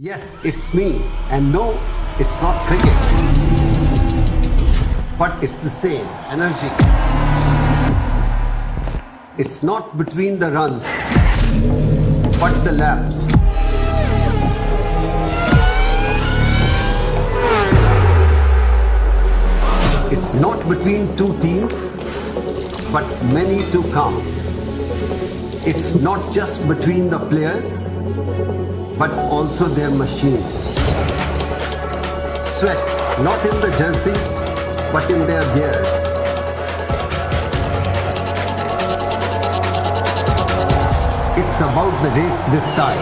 Yes, it's me. And no, it's not cricket. But it's the same energy. It's not between the runs, but the laps. It's not between two teams, but many to come. It's not just between the players, but also their machines. Sweat, not in the jerseys, but in their gears. It's about the race this time.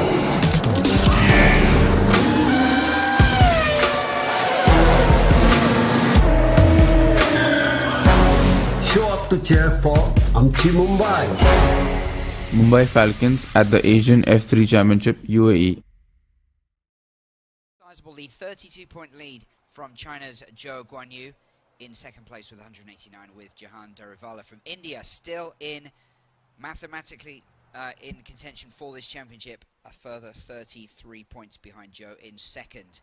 Show up to cheer for Mumbai. Mumbai Falcons at the Asian F3 Championship UAE. Sizable lead, 32-point lead from China's Zhou Guanyu in second place with 189, with Jehan Daruvala from India still in mathematically in contention for this championship, a further 33 points behind Zhou in second.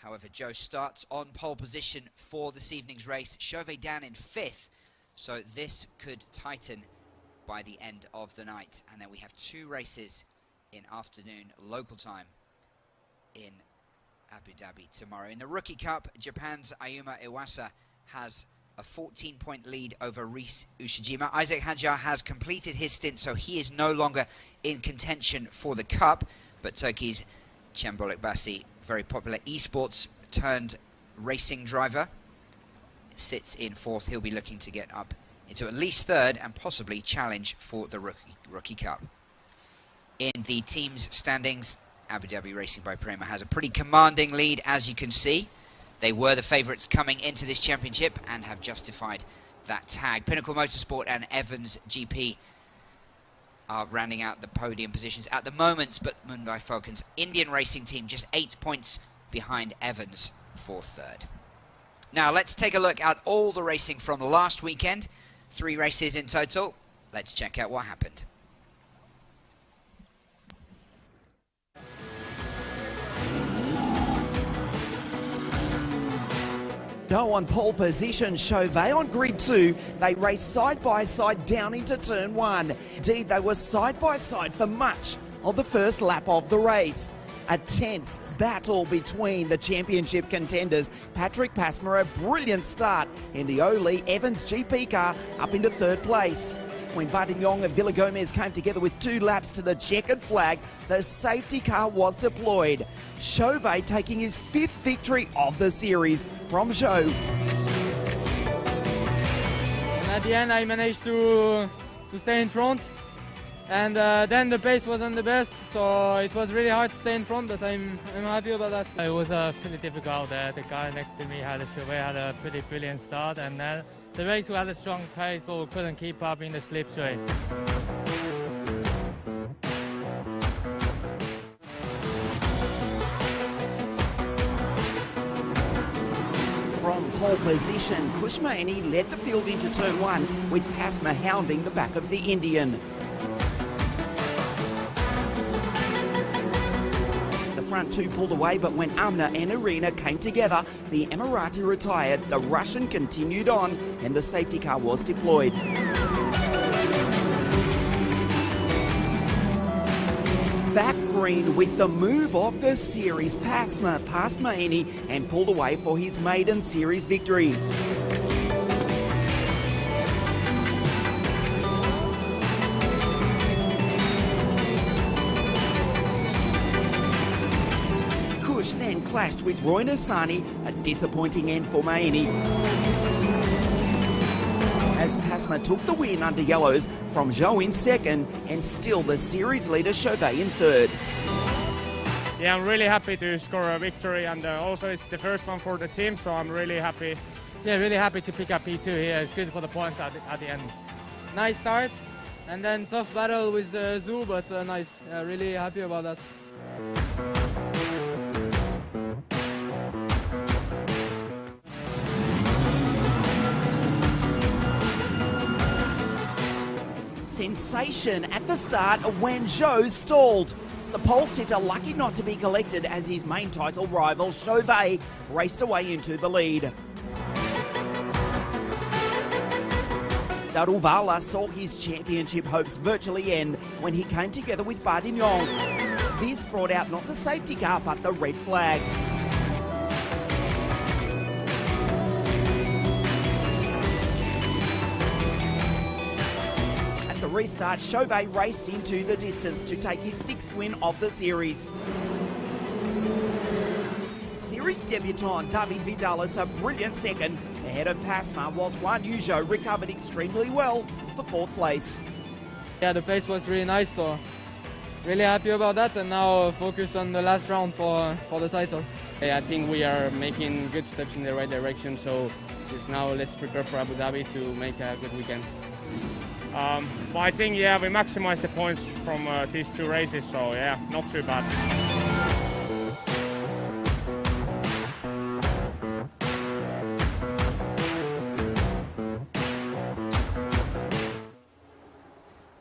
However, Zhou starts on pole position for this evening's race, Chauvet down in fifth, so this could tighten by the end of the night. And then we have two races in afternoon local time in Abu Dhabi tomorrow. In the Rookie Cup, Japan's Ayuma Iwasa has a 14-point lead over Reese Ushijima. Isaac Hadjar has completed his stint, so he is no longer in contention for the Cup. But Turkey's Cembolik Basi, very popular esports turned racing driver, sits in fourth. He'll be looking to get up into at least third and possibly challenge for the Rookie Cup. In the team's standings, Abu Dhabi Racing by Prema has a pretty commanding lead, as you can see. They were the favourites coming into this championship and have justified that tag. Pinnacle Motorsport and Evans GP are rounding out the podium positions at the moment, but Mumbai Falcons Indian racing team just 8 points behind Evans for third. Now let's take a look at all the racing from last weekend. 3 races in total. Let's check out what happened. Go on pole position, Chauvet on grid 2. They raced side by side down into turn 1. Indeed, they were side by side for much of the first lap of the race. A tense battle between the championship contenders. Patrick Pasmer, a brilliant start in the Oli Evans GP car, up into third place. When Bartimong and Rafaela Gomez came together with 2 laps to the checkered flag, the safety car was deployed. Chauvet taking his 5th victory of the series from Zhou. At the end, I managed to stay in front. And then the pace wasn't the best, so it was really hard to stay in front, but I'm happy about that. It was pretty difficult. The guy next to me had a pretty brilliant start, and then the race had a strong pace, but we couldn't keep up in the slipstream. From pole position, Kush Maini led the field into turn 1, with Pasma hounding the back of the Indian. Front 2 pulled away, but when Amna and Arena came together, the Emirati retired, the Russian continued on, and the safety car was deployed. Back green with the move of the series, Pasma passed Maini and pulled away for his maiden series victory. Then clashed with Roy Nassani, a disappointing end for Maini. As Pasma took the win under yellows from Zhou in second, and still the series leader Chauvet in third. Yeah, I'm really happy to score a victory, and also it's the first one for the team, so I'm really happy. Yeah, really happy to pick up P2 here. It's good for the points at the end. Nice start, and then tough battle with Zhou, but nice. Really happy about that. Sensation at the start when Zhou stalled. The pole sitter lucky not to be collected as his main title rival, Chauvet, raced away into the lead. Daruvala saw his championship hopes virtually end when he came together with Bardignon. This brought out not the safety car but the red flag. At the restart, Chauvet raced into the distance to take his 6th win of the series. Series debutant David Vidalis a brilliant second ahead of Pasma, whilst Guan Yu recovered extremely well for 4th place. Yeah, the pace was really nice, so really happy about that, and now focus on the last round for the title. I think we are making good steps in the right direction, so just now let's prepare for Abu Dhabi to make a good weekend. But I think, yeah, we maximized the points from these 2 races, so yeah, not too bad.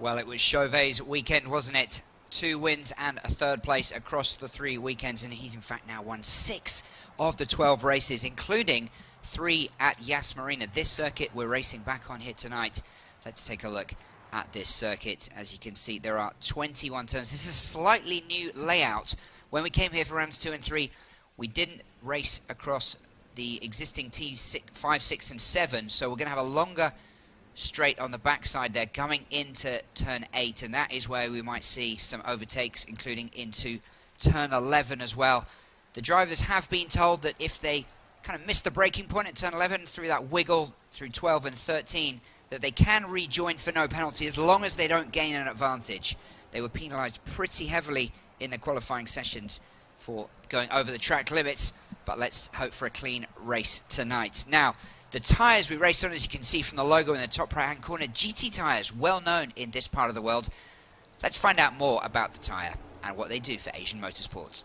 Well, it was Chauvet's weekend, wasn't it? 2 wins and a 3rd place across the 3 weekends, and he's in fact now won 6 of the 12 races, including 3 at Yas Marina. This circuit we're racing back on here tonight. Let's take a look at this circuit. As you can see, there are 21 turns. This is a slightly new layout. When we came here for rounds 2 and 3, we didn't race across the existing T5, 6 and 7, so we're going to have a longer straight on the backside there coming into turn 8, and that is where we might see some overtakes, including into turn 11 as well. The drivers have been told that if they kind of miss the braking point at turn 11 through that wiggle through 12 and 13, that they can rejoin for no penalty as long as they don't gain an advantage. They were penalised pretty heavily in the qualifying sessions for going over the track limits, but let's hope for a clean race tonight. Now, the tyres we raced on, as you can see from the logo in the top right-hand corner, GT tyres, well known in this part of the world. Let's find out more about the tyre and what they do for Asian motorsports.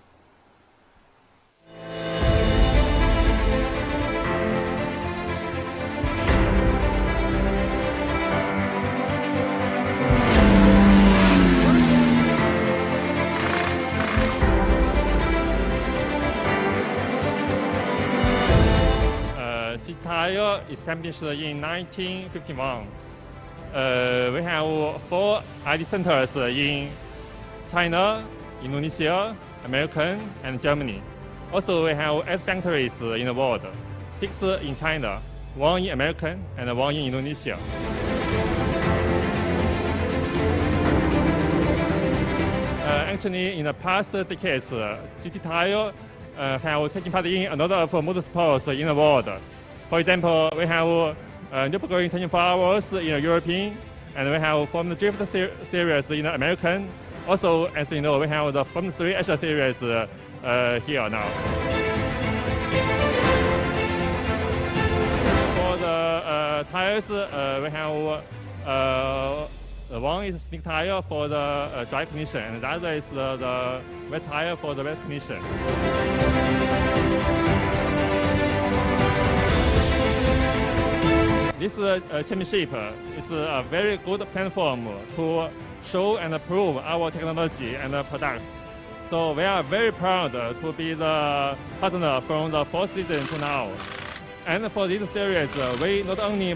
Tire established in 1951. We have 4 ID centers in China, Indonesia, America, and Germany. Also, we have 8 factories in the world, 6 in China, 1 in America, and 1 in Indonesia. Actually, in the past decades, GT Tire have taken part in a lot of motorsports in the world. For example, we have Nürburgring 24 hours in European, and we have Formula Drift series in the American. Also, as you know, we have the Formula 3 Asia series here now. For the tires, we have one is slick tire for the dry condition, and the other is the wet tire for the wet condition. This championship is a very good platform to show and prove our technology and product. So we are very proud to be the partner from the 4th season to now. And for this series, we not only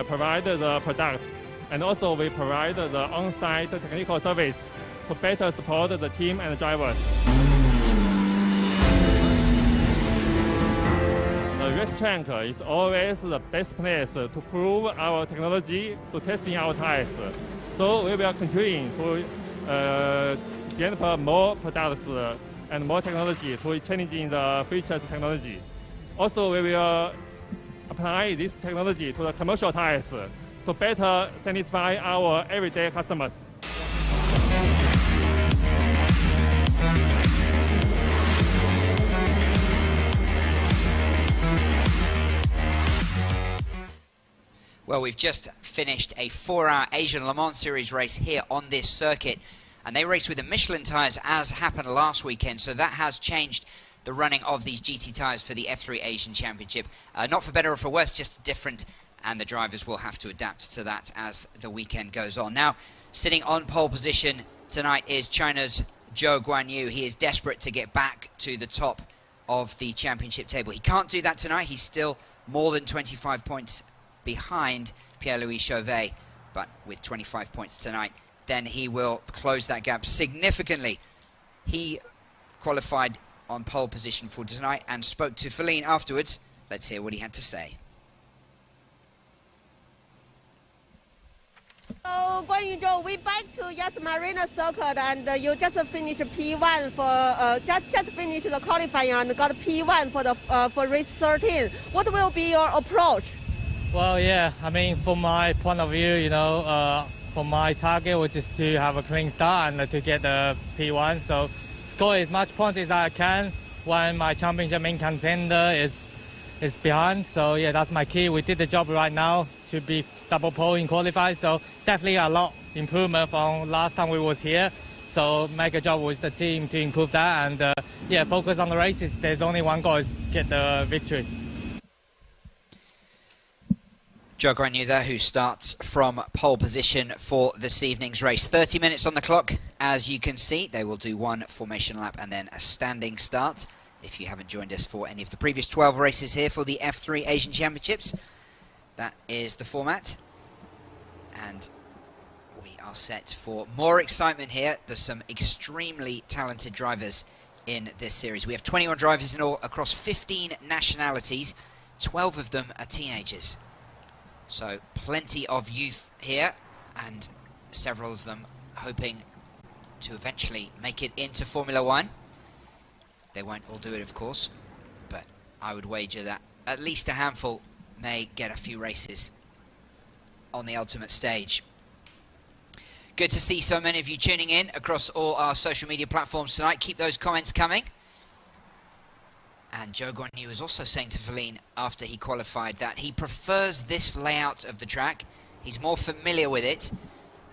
provide the product, and also we provide the on-site technical service to better support the team and drivers. The racetrack is always the best place to prove our technology, to testing our tires. So we will continue to develop more products and more technology to challenging the future technology. Also, we will apply this technology to the commercial tires to better satisfy our everyday customers. Well, we've just finished a 4-hour Asian Le Mans Series race here on this circuit, and they raced with the Michelin tyres as happened last weekend, so that has changed the running of these GT tyres for the F3 Asian Championship. Not for better or for worse, just different, and the drivers will have to adapt to that as the weekend goes on. Now, sitting on pole position tonight is China's Zhou Guanyu. He is desperate to get back to the top of the championship table. He can't do that tonight. He's still more than 25 points behind Pierre-Louis Chauvet, but with 25 points tonight, then he will close that gap significantly. He qualified on pole position for tonight and spoke to Feline afterwards. Let's hear what he had to say. So, Guanyu Zhou, we back to Yas Marina Circuit, and you just finished P1 for just finished the qualifying and got P1 for the for race 13. What will be your approach? Well, yeah, I mean, from my point of view, you know, for my target was just to have a clean start and to get the P1. So, score as much points as I can when my championship main contender is behind. So yeah, that's my key. We did the job right now. Should be double pole in qualify. So definitely a lot improvement from last time we was here. So make a job with the team to improve that, and yeah, focus on the races. There's only one goal, is get the victory. Zhou Guanyu there, who starts from pole position for this evening's race. 30 minutes on the clock. As you can see, they will do one formation lap and then a standing start. If you haven't joined us for any of the previous 12 races here for the F3 Asian Championships, that is the format. And we are set for more excitement here. There's some extremely talented drivers in this series. We have 21 drivers in all across 15 nationalities. 12 of them are teenagers. So plenty of youth here, and several of them hoping to eventually make it into Formula One. They won't all do it, of course, but I would wager that at least a handful may get a few races on the ultimate stage. Good to see so many of you tuning in across all our social media platforms tonight. Keep those comments coming. And Zhou Guanyu was also saying to Feline after he qualified that he prefers this layout of the track. He's more familiar with it,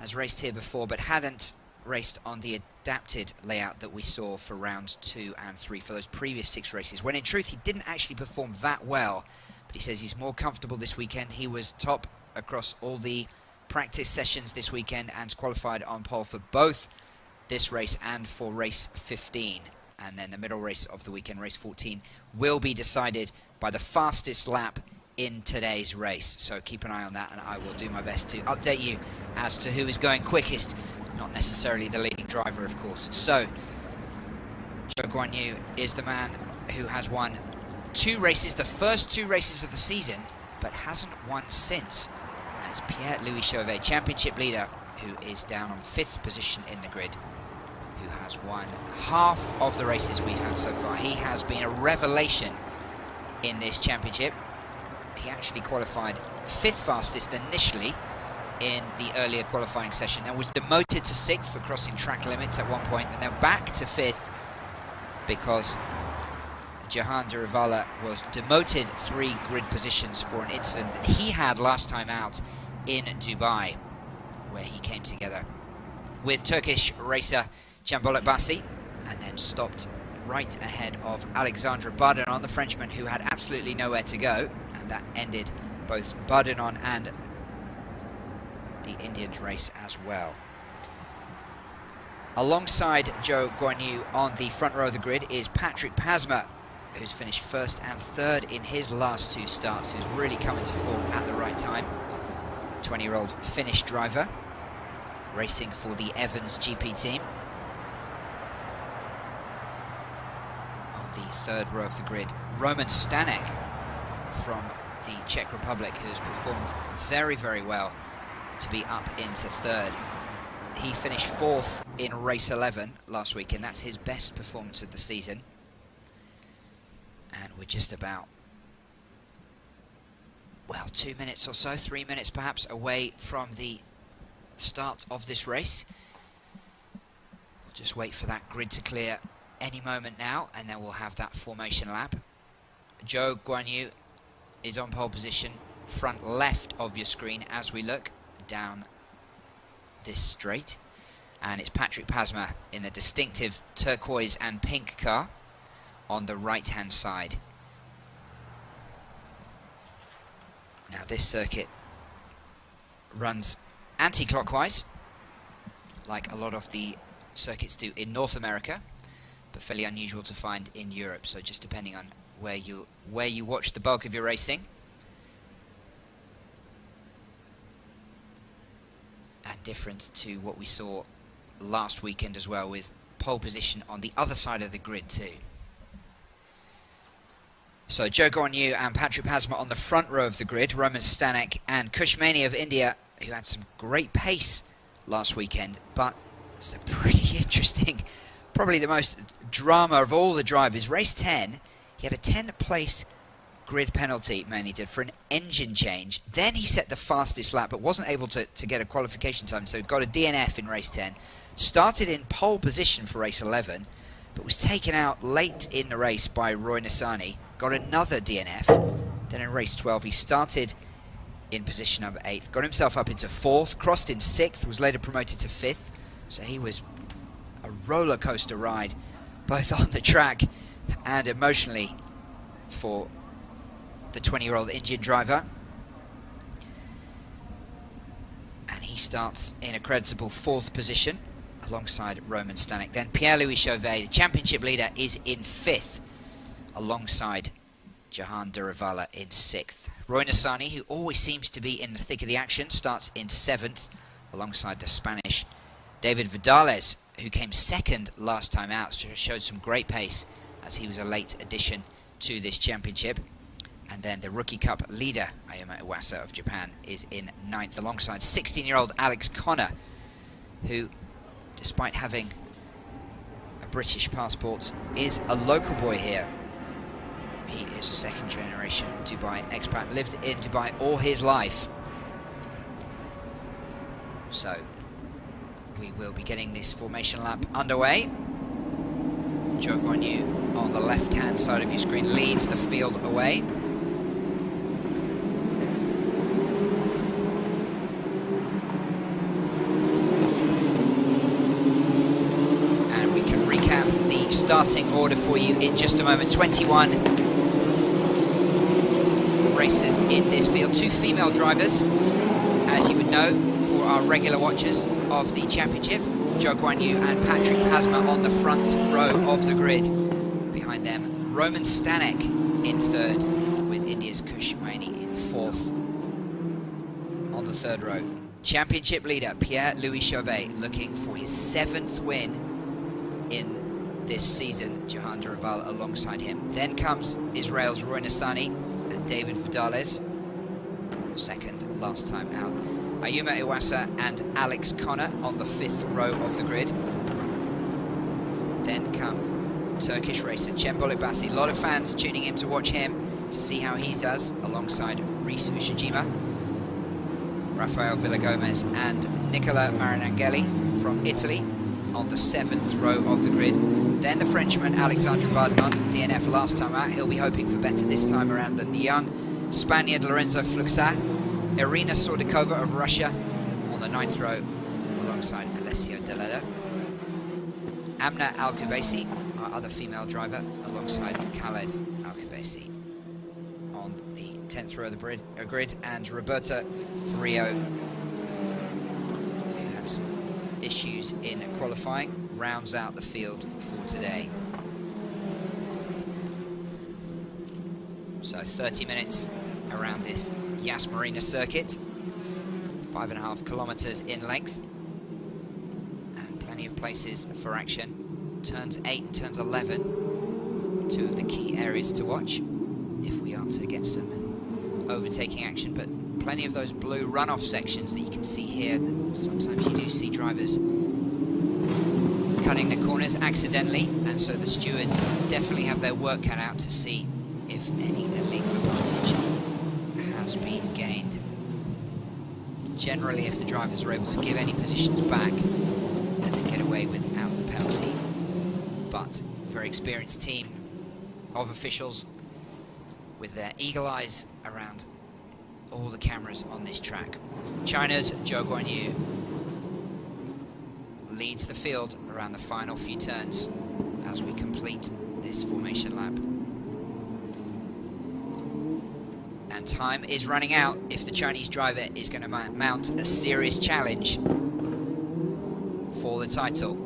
has raced here before, but hadn't raced on the adapted layout that we saw for rounds 2 and 3 for those previous 6 races, when in truth he didn't actually perform that well. But he says he's more comfortable this weekend. He was top across all the practice sessions this weekend and qualified on pole for both this race and for race 15. And then the middle race of the weekend, race 14, will be decided by the fastest lap in today's race. So keep an eye on that, and I will do my best to update you as to who is going quickest. Not necessarily the leading driver, of course. So Zhou Guanyu is the man who has won 2 races, the first 2 races of the season, but hasn't won since. And it's Pierre-Louis Chauvet, championship leader, who is down on 5th position in the grid, who has won half of the races we've had so far. He has been a revelation in this championship. He actually qualified 5th fastest initially in the earlier qualifying session, and was demoted to 6th for crossing track limits at one point, and then back to 5th because Jehan Daruvala was demoted 3 grid positions for an incident that he had last time out in Dubai, where he came together with Turkish racer Can Bassi, and then stopped right ahead of Alexandre Bardenon, the Frenchman, who had absolutely nowhere to go, and that ended both Bardenon and the Indians race as well. Alongside Zhou Guanyu on the front row of the grid is Patrick Pasma, who's finished 1st and 3rd in his last 2 starts, who's really come into form at the right time. 20-year-old Finnish driver, racing for the Evans GP team. On the 3rd row of the grid, Roman Stanek from the Czech Republic, who's performed very, very well to be up into 3rd. He finished 4th in race 11 last week, and that's his best performance of the season. And we're just about, well, 2 minutes or so, 3 minutes perhaps, away from the start of this race. We'll just wait for that grid to clear any moment now, and then we'll have that formation lap. Zhou Guanyu is on pole position, front left of your screen as we look down this straight, and it's Patrick Pasma in the distinctive turquoise and pink car on the right hand side. Now this circuit runs anti-clockwise, like a lot of the circuits do in North America, but fairly unusual to find in Europe. So just depending on where you watch the bulk of your racing. And different to what we saw last weekend as well, with pole position on the other side of the grid too. So Joe Guanyu and Patrick Pasma on the front row of the grid, Roman Stanek and Kush Maini of India, who had some great pace last weekend, but it's a pretty interesting, probably the most drama of all the drivers. Race 10, he had a 10th-place grid penalty, Maini did, for an engine change. Then he set the fastest lap, but wasn't able to get a qualification time, so got a DNF in race 10. Started in pole position for race 11, but was taken out late in the race by Roy Nissany. Got another DNF. Then in race 12, he started in position number 8th, got himself up into 4th, crossed in 6th, was later promoted to 5th. So he was a roller coaster ride, both on the track and emotionally, for the 20-year-old Indian driver. And he starts in a creditable 4th position alongside Roman Stanek. Then Pierre-Louis Chauvet, the championship leader, is in 5th alongside Jehan Daruvala in 6th. Roy Nissany, who always seems to be in the thick of the action, starts in 7th alongside the Spanish David Vidales, who came 2nd last time out, showed some great pace as he was a late addition to this championship. And then the Rookie Cup leader, Ayumu Iwasa of Japan, is in 9th alongside 16-year-old Alex Connor, who, despite having a British passport, is a local boy here. He is a second-generation Dubai expat, lived in Dubai all his life. So we will be getting this formation lap underway. Joe Guanyu on the left-hand side of your screen leads the field away. And we can recap the starting order for you in just a moment. 21 racers in this field, 2 female drivers, as you would know for our regular watchers of the championship. Joe Guanyu and Patrick Pasma on the front row of the grid. Behind them, Roman Stanek in 3rd, with India's Kush Maini in 4th. On the 3rd row, championship leader Pierre-Louis Chauvet looking for his 7th win in this season. Jehan Daruvala alongside him. Then comes Israel's Roy Nissany and David Vidales, 2nd last time out. Ayumu Iwasa and Alex Connor on the 5th row of the grid. Then come Turkish racer Cembol Ibasi. A lot of fans tuning in to watch him, to see how he does, alongside Reese Ushijima, Rafaela Gomez and Nicola Marinangeli from Italy on the 7th row of the grid. Then the Frenchman Alexandre Bardemont, DNF last time out. He'll be hoping for better this time around than the young Spaniard Lorenzo Fluxat. Irina Sordikova of Russia on the 9th row alongside Alessio Deleda. Amna Al-Kubaisi, our other female driver, alongside Khaled Al-Kubaisi on the 10th row of the grid, and Roberta Ferrio, who has issues in qualifying, rounds out the field for today. So 30 minutes around this Yas Marina circuit, 5.5 kilometers in length, and plenty of places for action. Turns 8 and turns 11, 2 of the key areas to watch if we are to get some overtaking action, but plenty of those blue runoff sections that you can see here. That sometimes you do see drivers cutting the corners accidentally, and so the stewards definitely have their work cut out to see if any illegal advantage has been gained. Generally, if the drivers are able to give any positions back, then they get away without the penalty. But very experienced team of officials with their eagle eyes around all the cameras on this track. China's Joe Guanyu leads the field around the final few turns as we complete this formation lap. And time is running out if the Chinese driver is going to mount a serious challenge for the title.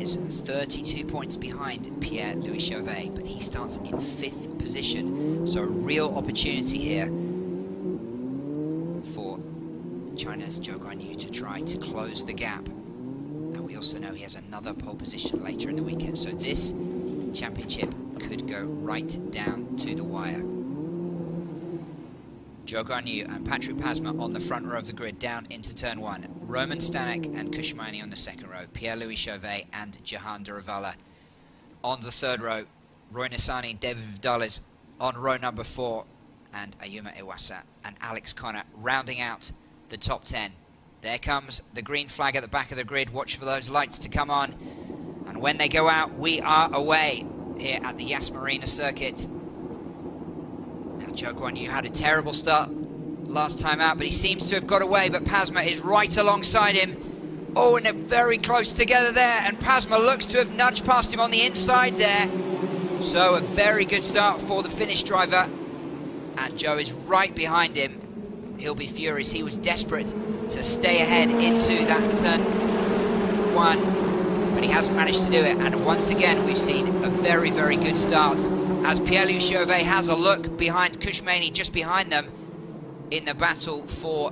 is 32 points behind Pierre-Louis Chauvet, but he starts in 5th position. So a real opportunity here for China's Zhou Guanyu to try to close the gap. And we also know he has another pole position later in the weekend. So this championship could go right down to the wire. Zhou Guanyu and Patrick Pasma on the front row of the grid down into turn 1. Roman Stanek and Kush Maini on the second row. Pierre-Louis Chauvet and Jehan Daruvala on the third row. Roy Nissany and David Vidales on row number 4. And Ayuma Iwasa and Alex Connor rounding out the top 10. There comes the green flag at the back of the grid. Watch for those lights to come on. And when they go out, we are away here at the Yas Marina circuit. Now, Zhou Guanyu had a terrible start last time out, but he seems to have got away. But Pasma is right alongside him. Oh, and they're very close together there. And Pasma looks to have nudged past him on the inside there. So a very good start for the Finnish driver. And Zhou is right behind him. He'll be furious. He was desperate to stay ahead into that turn 1, but he hasn't managed to do it. And once again, we've seen a very, very good start as Pierre-Louis Chauvet has a look behind Kush Maini, just behind them in the battle for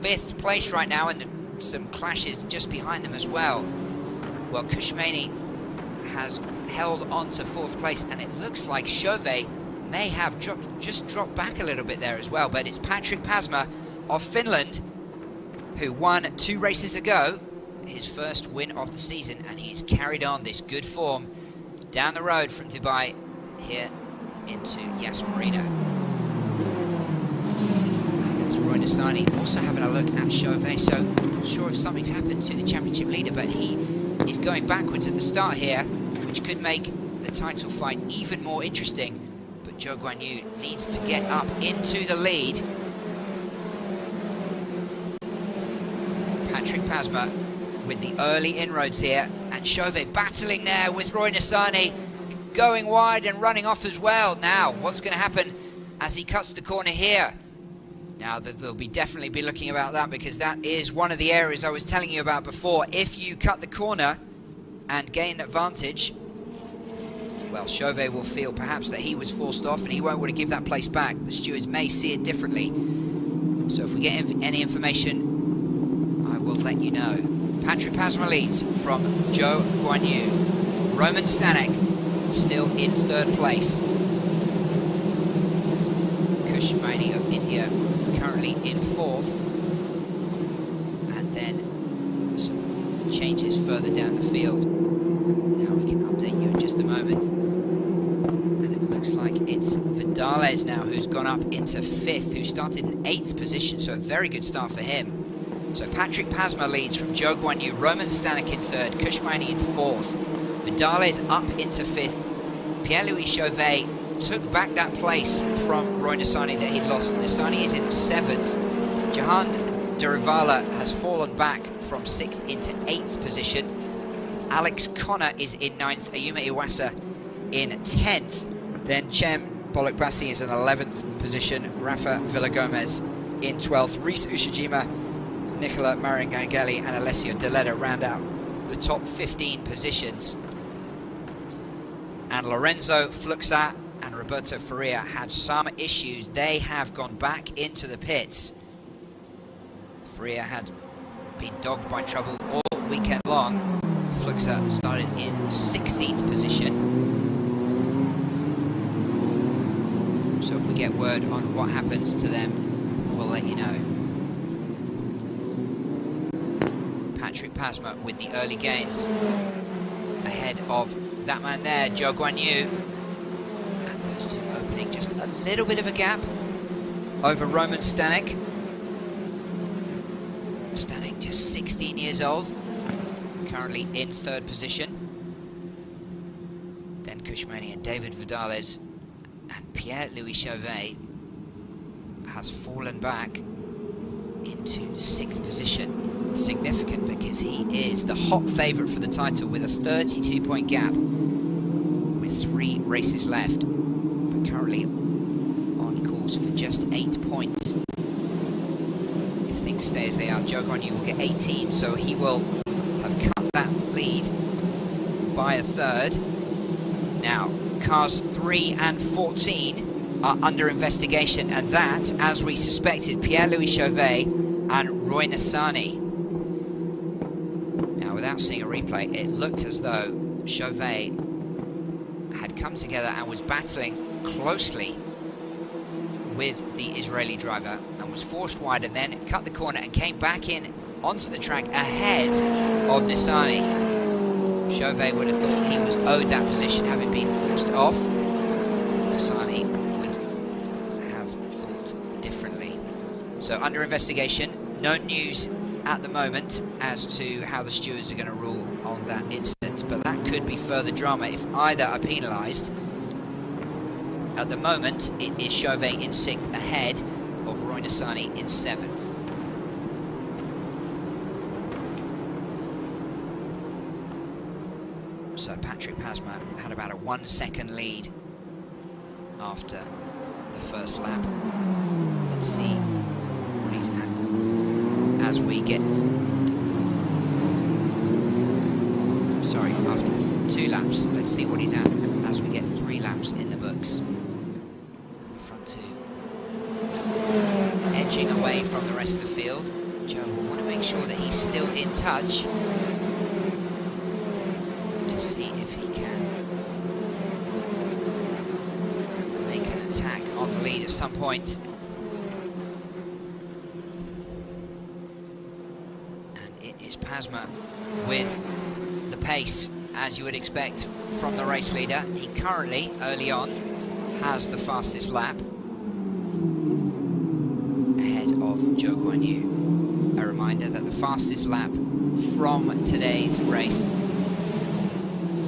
5th place right now, and some clashes just behind them as well. Well, Kush Maini has held on to 4th place, and it looks like Chauvet may have just dropped back a little bit there as well, but it's Patrick Pasma of Finland who won 2 races ago, his first win of the season, and he's carried on this good form down the road from Dubai here into Yas Marina. And that's Roy Nissany also having a look at Chauvet, so not sure if something's happened to the championship leader, but he is going backwards at the start here, which could make the title fight even more interesting. But Zhou Guanyu needs to get up into the lead. Patrick Pasma with the early inroads here, and Chauvet battling there with Roy Nissany, going wide and running off as well. Now, what's going to happen as he cuts the corner here? Now, they'll definitely be looking about that, because that is one of the areas I was telling you about before. If you cut the corner and gain advantage, well, Chauvet will feel perhaps that he was forced off and he won't want to give that place back. The stewards may see it differently. So if we get any information, I will let you know. Patrick Pasma leads from Zhou Guanyu. Roman Stanek still in 3rd place. Kush Maini of India currently in 4th. And then some changes further down the field. Now we can update you in just a moment. And it looks like it's Vidales now who's gone up into 5th, who started in 8th position, so a very good start for him. So Patrick Pasma leads from Zhou Guanyu, Roman Stanek in 3rd, Kush Maini in 4th. Vidales up into 5th. Pierre-Louis Chauvet took back that place from Roy Nissany that he'd lost. Nissany is in 7th. Jehan Daruvala has fallen back from 6th into 8th position. Alex Connor is in 9th, Ayuma Iwasa in 10th. Then Cem Bolokbasi is in 11th position, Rafaela Gomez in 12th. Rhys Ushijima, Nicola Marangangeli and Alessio Deletta round out the top 15 positions. And Lorenzo Fluxa and Roberto Faria had some issues. They have gone back into the pits. Faria had been dogged by trouble all weekend long. Fluxa started in 16th position. So if we get word on what happens to them, we'll let you know. Patrick Pasma with the early gains ahead of that man there, Zhou Guanyu. And those two opening just a little bit of a gap over Roman Stanek. Stanek just 16 years old, currently in 3rd position. Then Kush Maini and David Vidales, and Pierre-Louis Chauvet has fallen back into 6th position. Significant because he is the hot favourite for the title with a 32-point gap with 3 races left, but currently on course for just 8 points. If things stay as they are, Zhou Guanyu will get 18, so he will have cut that lead lead by a third. Now, cars 3 and 14 are under investigation, and that, as we suspected, Pierre-Louis Chauvet and Roy Nassani. Now, without seeing a replay, it looked as though Chauvet had come together and was battling closely with the Israeli driver and was forced wide and then cut the corner and came back in onto the track ahead of Nassani. Chauvet would have thought he was owed that position, having been forced off. Nassani would have thought differently. So under investigation, no news at the moment as to how the stewards are going to rule on that incident, but that could be further drama if either are penalised. At the moment, it is Chauvet in 6th ahead of Roy Nassani in 7th. So Patrick Pasma had about a 1 second lead after the first lap. Let's see what he's at as we get... Sorry, after 2 laps. Let's see what he's at as we get 3 laps in the books. The front 2 edging away from the rest of the field. Joe will want to make sure that he's still in touch to see if he can make an attack on the lead at some point. And it is Pasma with the pace, as you would expect from the race leader. He currently, early on, has the fastest lap ahead of Joe Guan Yu. A reminder that the fastest lap from today's race,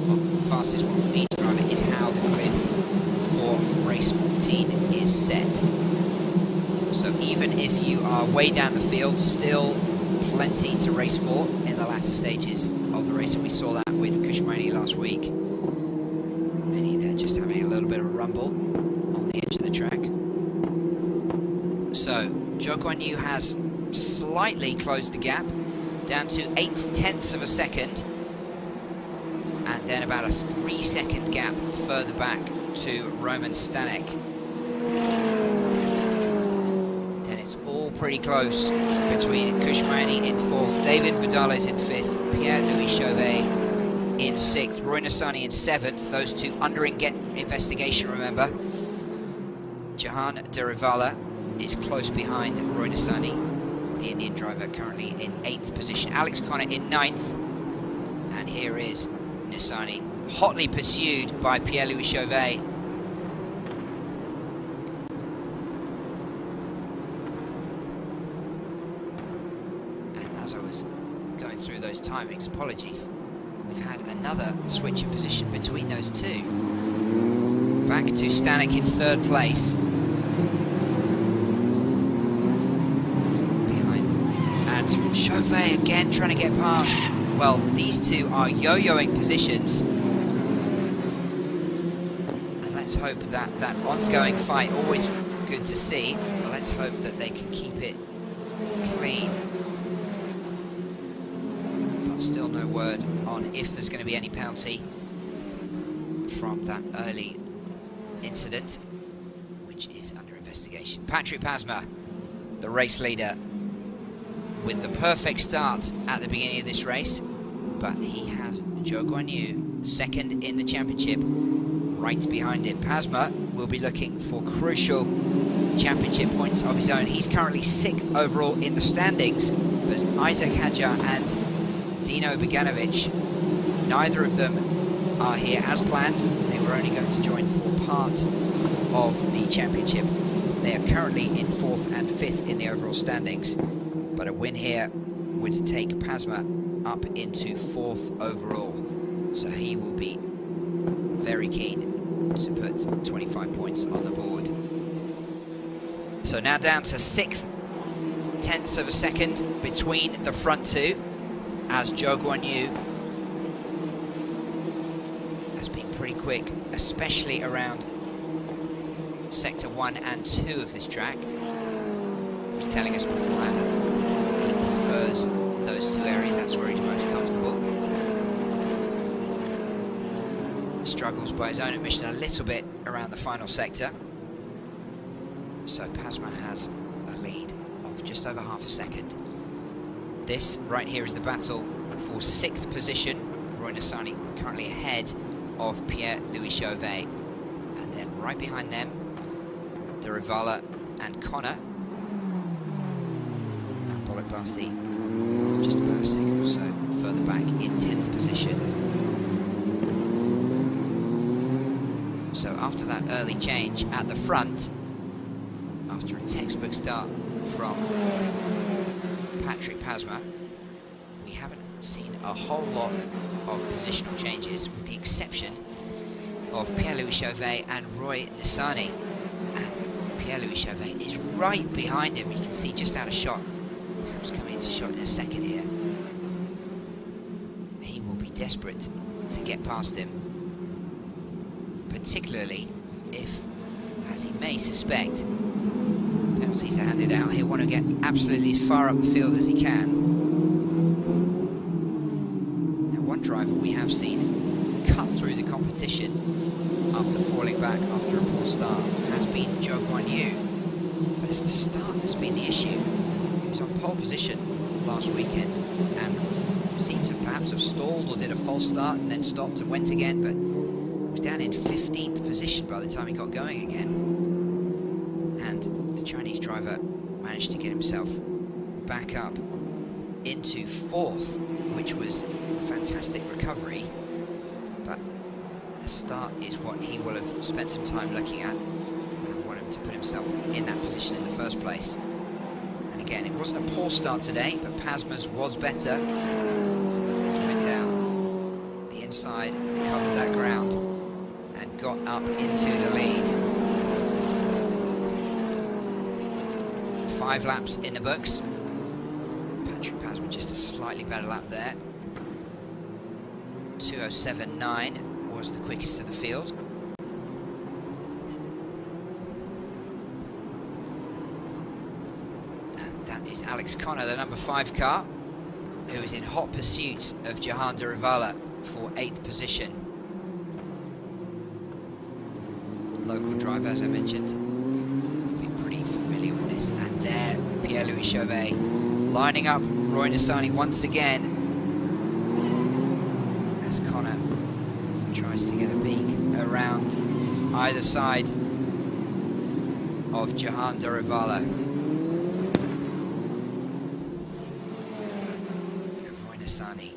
well, the fastest one from each driver, is how the grid for race 14 is set. So even if you are way down the field, still plenty to race for in the latter stages of the race, and we saw that with Kush Maini last week. Maini there just having a little bit of a rumble on the edge of the track. So Joe Guan Yu has slightly closed the gap down to 0.8 of a second, and then about a 3-second gap further back to Roman Stanek. Then it's all pretty close between Kush Maini in 4th, David Vidales in 5th, Pierre-Louis Chauvet in 6th, Roy Nassani in 7th, those two under investigation, remember. Jehan Daruvala is close behind Roy Nassani, the Indian driver, currently in 8th position. Alex Connor in 9th, and here is Nassani, hotly pursued by Pierre-Louis Chauvet. And as I was going through those timings, apologies, we've had another switch in position between those two. Back to Stanek in 3rd place. Behind. And Chauvet again trying to get past. Well, these two are yo-yoing positions. And let's hope that that ongoing fight, always good to see, but let's hope that they can keep it clean. But still no word on if there's going to be any penalty from that early incident, which is under investigation. Patrick Pasma, the race leader, with the perfect start at the beginning of this race, but he has Joe Guan Yu, 2nd in the championship, right behind him. Pasma will be looking for crucial championship points of his own. He's currently 6th overall in the standings, but Isaac Hadjar and Dino Beganovic, neither of them are here as planned. They were only going to join for part of the championship. They are currently in 4th and 5th in the overall standings, but a win here would take Pasma up into 4th overall. So he will be very keen to put 25 points on the board. So now down to 6th, 0.1 of a second between the front two, as Joe Guan Yu has been pretty quick, especially around sector 1 and 2 of this track. He was telling us beforehand that he prefers those two areas, that's where he's most comfortable. struggles by his own admission a little bit around the final sector. So Pasma has a lead of just over half a second. This right here is the battle for 6th position. Roy Nassani currently ahead of Pierre-Louis Chauvet. And then right behind them, Daruvala and Connor. And Bolek Barsi just about a second or so further back in 10th position. So after that early change at the front, after a textbook start from Patrick Pasma, we haven't seen a whole lot of positional changes, with the exception of Pierre-Louis Chauvet and Roy Nassani. And Pierre-Louis Chauvet is right behind him. You can see just out of shot. He's coming into shot in a second here. He will be desperate to get past him, particularly if, as he may suspect, penalties are handed out. He'll want to get absolutely as far up the field as he can. Now, one driver we have seen cut through the competition after falling back after a poor start has been Zhou Guanyu, but it's the start that's been the issue. He was on pole position last weekend and seemed to perhaps have stalled or did a false start and then stopped and went again, but was down in 15th position by the time he got going again. And the Chinese driver managed to get himself back up into 4th, which was a fantastic recovery. But the start is what he will have spent some time looking at. Would have wanted him to put himself in that position in the first place. And again, it wasn't a poor start today, but Pasma's was better. As he went down the inside, covered that ground, and got up into the lead. 5 laps in the books. Patrick Pasma just a slightly better lap there. 2:07.9 was the quickest of the field. And that is Alex Connor, the number 5 car, who is in hot pursuit of Jehan Daruvala for 8th position. Local driver, as I mentioned, will be pretty familiar with this. And there, Pierre-Louis Chauvet lining up Roy Nassani once again, as Connor tries to get a peek around either side of Jehan Daruvala. Roy Nassani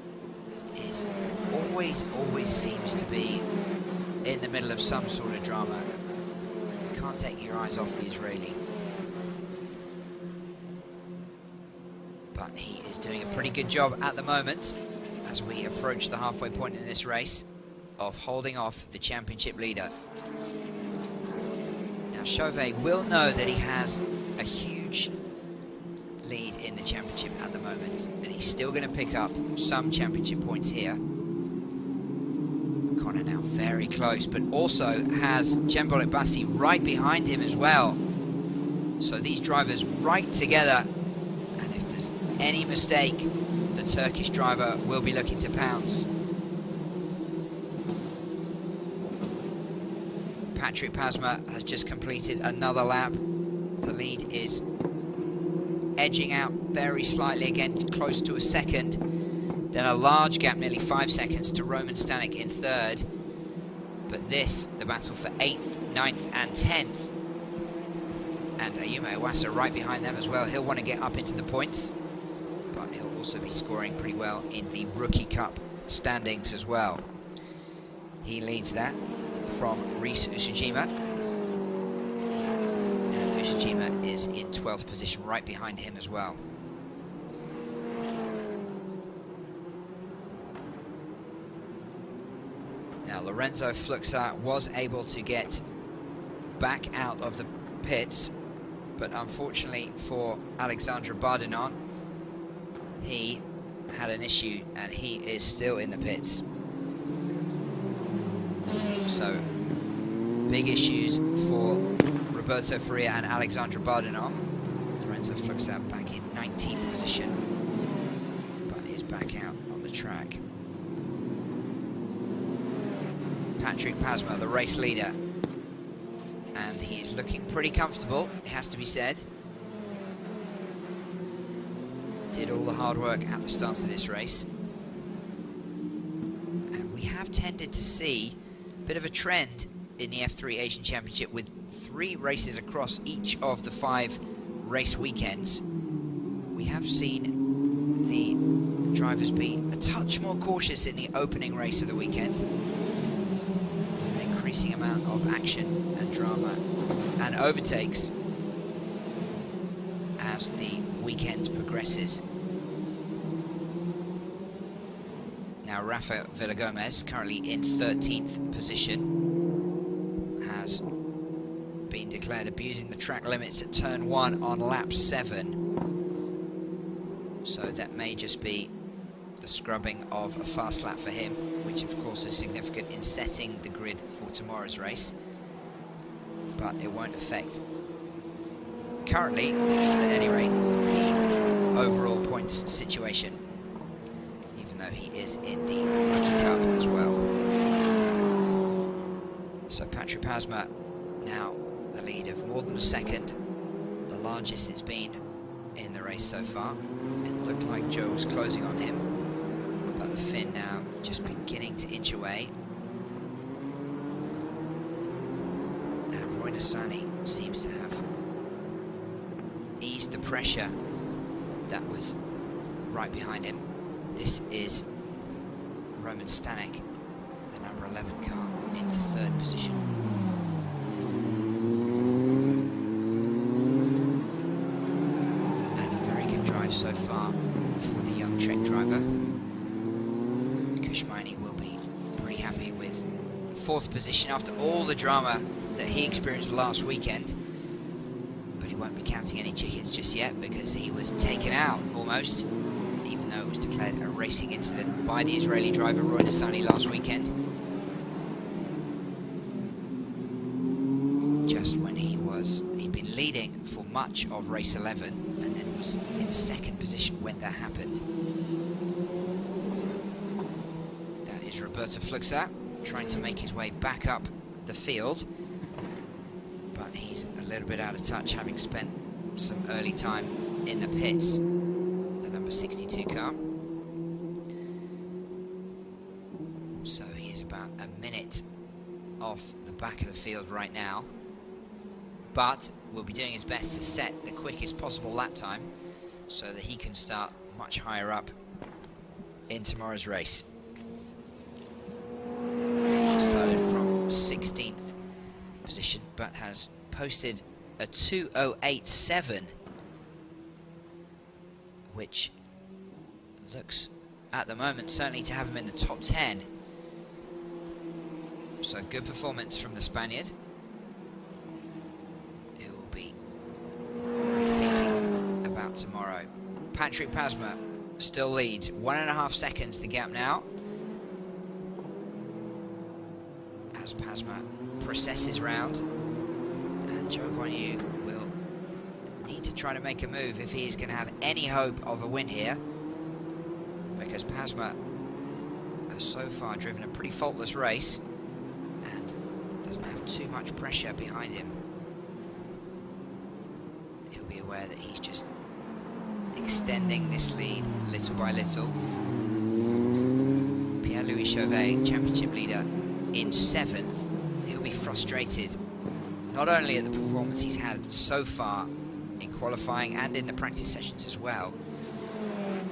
is always seems to be in the middle of some sort of drama. You can't take your eyes off the Israeli. But he is doing a pretty good job at the moment, as we approach the halfway point in this race, of holding off the championship leader. Now Chauvet will know that he has a huge lead in the championship at the moment, and he's still going to pick up some championship points here. Connor now very close, but also has Bolek Barsi right behind him as well. So these drivers right together, and if there's any mistake, the Turkish driver will be looking to pounce. Patrick Pasma has just completed another lap. The lead is edging out very slightly, again close to a second. Then a large gap, nearly 5 seconds, to Roman Stanek in 3rd. But this, the battle for 8th, 9th and 10th. And Ayumu Iwasa right behind them as well. He'll want to get up into the points, but he'll also be scoring pretty well in the Rookie Cup standings as well. He leads that from Rhys Usajima. And Usajima is in 12th position, right behind him as well. Now Lorenzo Fluxar was able to get back out of the pits, but unfortunately for Alexandre Bardinon, he had an issue and he is still in the pits. So big issues for Roberto Faria and Alexandre Bardinon. Lorenzo Fluxar back in 19th position, but is back out on the track. Patrick Pasma, the race leader. And he's looking pretty comfortable, it has to be said. Did all the hard work at the start of this race. And we have tended to see a bit of a trend in the F3 Asian Championship with 3 races across each of the 5 race weekends. We have seen the drivers be a touch more cautious in the opening race of the weekend. An increasing amount of action and drama and overtakes as the weekend progresses. Now Rafaela Gomez, currently in 13th position, has been declared abusing the track limits at turn 1 on lap 7. So that may just be the scrubbing of a fast lap for him, which of course is significant in setting the grid for tomorrow's race. But it won't affect, currently, at any rate, the overall points situation, even though he is in the Rookie Cup as well. So Patrick Pasma now the lead of more than a second, the largest it's been in the race so far. It looked like Joe was closing on him, but the Finn now just beginning to inch away. And Roy Nassani seems to have eased the pressure that was right behind him. This is Roman Stanek, the number 11 car, in 3rd position. And a very good drive so far for the young Czech driver. Kush Maini will be pretty happy with 4th position after all the drama that he experienced last weekend. But he won't be counting any chickens just yet, because he was taken out almost, even though it was declared a racing incident by the Israeli driver Roy Nassani last weekend. Just when he'd been leading for much of race 11 and then was in 2nd position when that happened. That is Roberto Fluxat trying to make his way back up the field, but he's a little bit out of touch, having spent some early time in the pits, the number 62 car. So he is about a minute off the back of the field right now, but will be doing his best to set the quickest possible lap time so that he can start much higher up in tomorrow's race. Started from 16th position, but has posted a 2:08.7, which looks at the moment certainly to have him in the top 10. So good performance from the Spaniard, who will be thinking about tomorrow. Patrick Pasma still leads, 1.5 seconds the gap now, as Pasma processes round, and Joe Guan Yu will need to try to make a move if he is going to have any hope of a win here, because Pasma has so far driven a pretty faultless race and doesn't have too much pressure behind him. He'll be aware that he's just extending this lead little by little. Pierre-Louis Chauvet, championship leader, in 7th. He'll be frustrated not only at the performance he's had so far in qualifying and in the practice sessions as well,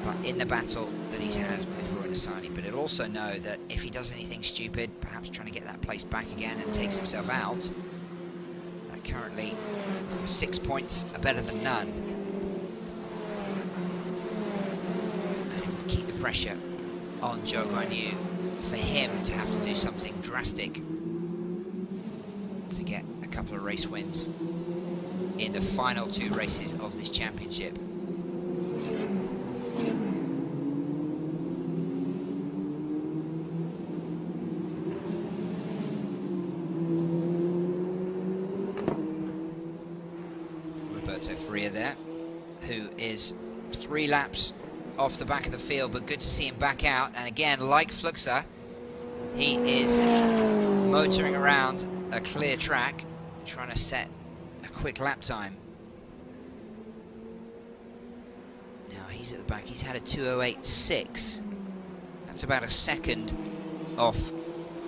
but in the battle that he's had with Roy Nassani. But he'll also know that if he does anything stupid, perhaps trying to get that place back again, and takes himself out, that currently 6 points are better than none. And it will keep the pressure on Joe Guan Yu for him to have to do something drastic to get a couple of race wins in the final 2 races of this championship. Roberto Freire there, who is 3 laps off the back of the field, but good to see him back out. And again, like Fluxa, He is motoring around a clear track, trying to set a quick lap time. Now he's at the back, he's had a 2:08.6. That's about a second off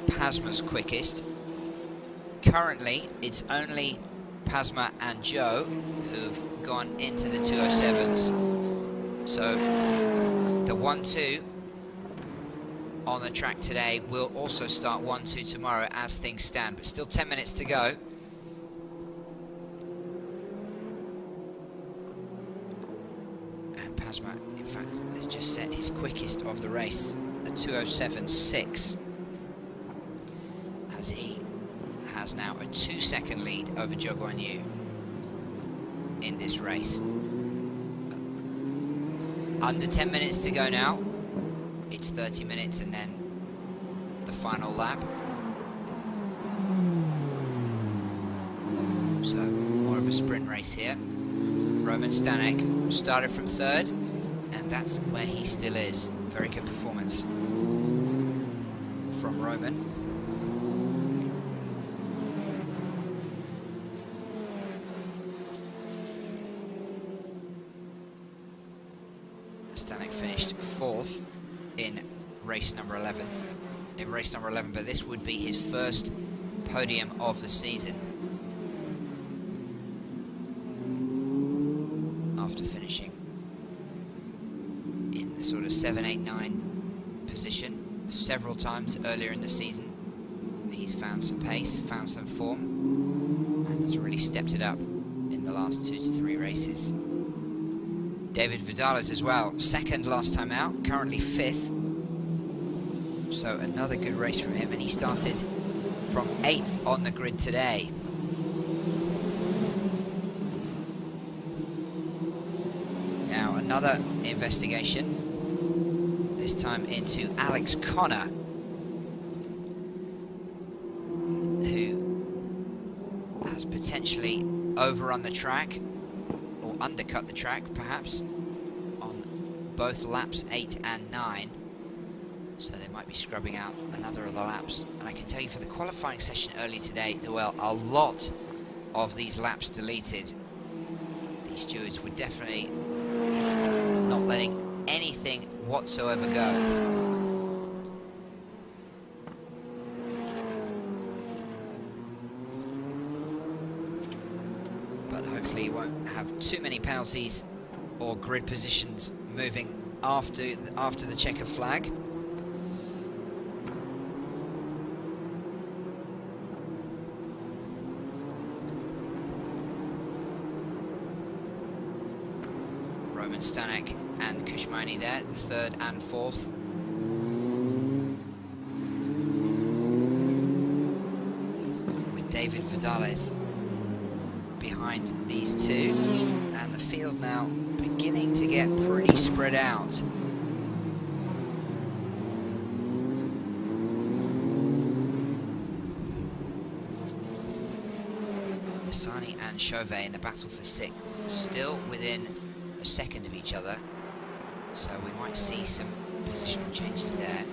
Pasma's quickest. Currently, it's only Pasma and Joe who've gone into the 2:07s. So the 1-2 on the track today will also start 1-2 tomorrow as things stand, but still 10 minutes to go. And Pasma, in fact, has just set his quickest of the race, the 2:07.6, as he has now a 2-second lead over Joe Guanyu in this race. Under 10 minutes to go now. It's 30 minutes and then the final lap. So, more of a sprint race here. Roman Stanek started from third, and that's where he still is. Very good performance from Roman. Stanek finished fourth in race number 11, but this would be his first podium of the season after finishing in the sort of 7, 8, 9 position several times earlier in the season. He's found some pace, found some form, and has really stepped it up in the last 2 to 3 races. David Vidales as well, second last time out, currently 5th. So another good race from him, and he started from 8th on the grid today. Now another investigation, this time into Alex Connor, who has potentially overrun the track, or undercut the track perhaps, on both laps 8 and 9. So they might be scrubbing out another of the laps. And I can tell you for the qualifying session early today, there were a lot of these laps deleted. These stewards were definitely not letting anything whatsoever go. But hopefully you won't have too many penalties or grid positions moving after the checkered flag. Roman Stanek and Kush Maini there, the 3rd and 4th. With David Vidales behind these two, and the field now beginning to get pretty spread out. Masani and Chauvet in the battle for 6th, still within a second of each other, so we might see some positional changes there.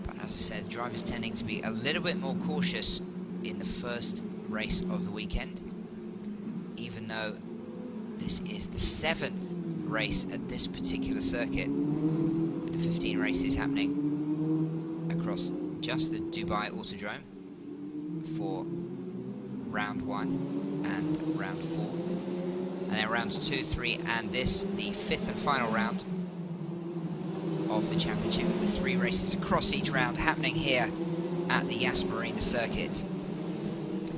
But as I said, drivers tending to be a little bit more cautious in the first race of the weekend, even though this is the 7th race at this particular circuit, with the 15 races happening across just the Dubai Autodrome for round 1 and round 4. And then rounds 2, 3, and this, the 5th and final round of the championship, with 3 races across each round happening here at the Yas Marina circuit.